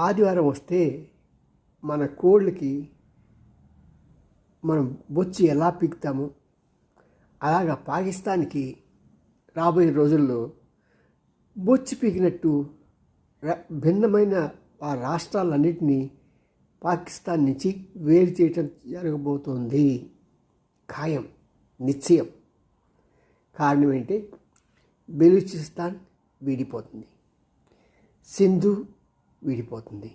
ఆదివారం వస్తే మన కోళ్ళకి మనం బొచ్చి ఎలా పీకుతామో అలాగా పాకిస్తాన్కి రాబోయే రోజుల్లో బొచ్చి పీకినట్టు భిన్నమైన ఆ రాష్ట్రాలన్నింటినీ పాకిస్తాన్ నుంచి వేరు చేయటం జరగబోతోంది. ఖాయం, నిశ్చయం. కారణం ఏంటి? బెలూచిస్తాన్ విడిపోతుంది, సింధు విడిపోతుంది,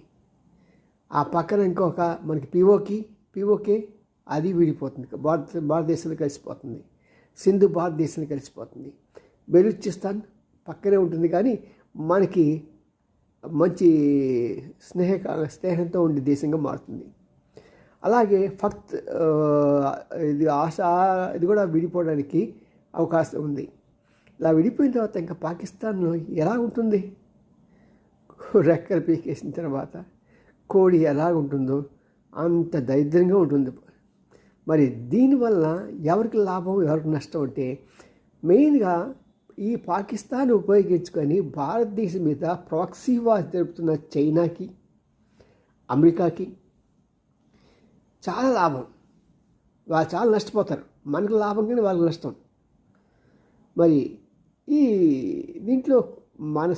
ఆ పక్కన ఇంకొక మనకి పిఓకే అది విడిపోతుంది, భారతదేశంలో కలిసిపోతుంది. సింధు భారతదేశంలో కలిసిపోతుంది. బెలూచిస్తాన్ పక్కనే ఉంటుంది కానీ మనకి మంచి స్నేహంతో ఉండే దేశంగా మారుతుంది. అలాగే ఇది కూడా విడిపోవడానికి అవకాశం ఉంది. ఇలా విడిపోయిన తర్వాత ఇంకా పాకిస్తాన్లో ఎలా ఉంటుంది? రెక్కలు పీకేసిన తర్వాత కోడి ఎలా ఉంటుందో అంత దరిద్రంగా ఉంటుంది. మరి దీనివల్ల ఎవరికి లాభం, ఎవరికి నష్టం అంటే మెయిన్గా ఈ పాకిస్తాన్ ఉపయోగించుకొని భారతదేశం మీద ప్రాక్సీ వార్ జరుపుతున్న చైనాకి, అమెరికాకి చాలా లాభం. వాళ్ళు చాలా నష్టపోతారు. మనకు లాభం కానీ వాళ్ళకి నష్టం. మరి ఈ దీంట్లో మన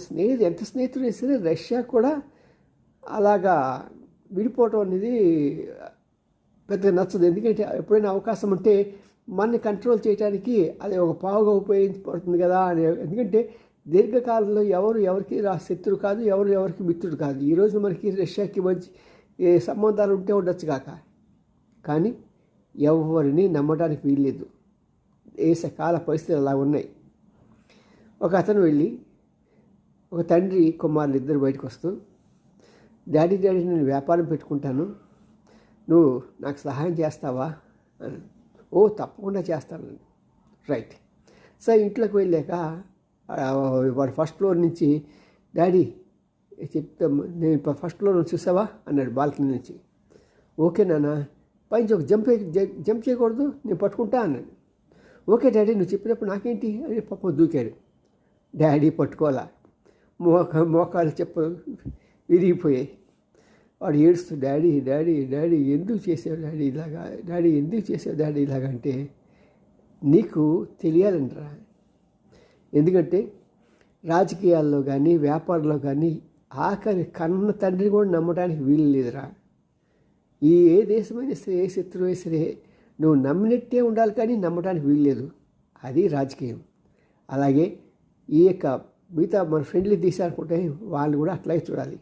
ఎంత స్నేహితుడు వేసినా రష్యా కూడా అలాగా విడిపోవటం అనేది పెద్దగా నచ్చదు. ఎందుకంటే ఎప్పుడైనా అవకాశం ఉంటే మనని కంట్రోల్ చేయడానికి అది ఒక పావుగా ఉపయోగించబడుతుంది కదా అని. ఎందుకంటే దీర్ఘకాలంలో ఎవరికి శత్రువు కాదు, ఎవరికి మిత్రుడు కాదు. ఈరోజు మనకి రష్యాకి మంచి సంబంధాలు ఉంటే ఉండొచ్చు కాక, కానీ ఎవరిని నమ్మడానికి వీల్లేదు. దేశకాల పరిస్థితులు అలా ఉన్నాయి. ఒక అతను వెళ్ళి ఒక తండ్రి కుమారులు ఇద్దరు బయటకు వస్తూ, డాడీ నేను వ్యాపారం పెట్టుకుంటాను, నువ్వు నాకు సహాయం చేస్తావా అని. ఓ తప్పకుండా చేస్తాను. రైట్. సో ఇంట్లోకి వెళ్ళాక వాడు ఫస్ట్ ఫ్లోర్ నుంచి, డాడీ చెప్తా నేను ఫస్ట్ ఫ్లోర్ నుంచి చూసావా అన్నాడు బాల్కనీ నుంచి. ఓకే నాన్న, పైన ఒక జంప్ చేయకూడదు, నేను పట్టుకుంటా అన్నాడు. ఓకే డాడీ, నువ్వు చెప్పినప్పుడు నాకేంటి అని పాపం దూకాడు. డాడీ పట్టుకోవాలా, మోకాలు చెప్పలు విరిగిపోయాయి. వాడు ఏడుస్తూ, డాడీ ఎందుకు చేసావు డాడీ ఇలాగా, డాడీ ఇలాగా అంటే, నీకు తెలియాలంటరా. ఎందుకంటే రాజకీయాల్లో కానీ వ్యాపారంలో కానీ ఆఖరి కన్న తండ్రిని కూడా నమ్మడానికి వీలు లేదురా. ఏ దేశమైనా సరే, ఏ శత్రువు సరే, నువ్వు నమ్మినట్టే ఉండాలి కానీ నమ్మడానికి వీలు లేదు. అది రాజకీయం. అలాగే ఈ యొక్క మిగతా మన ఫ్రెండ్లీ దేశాలు అనుకుంటే వాళ్ళు కూడా అట్లాగే చూడాలి.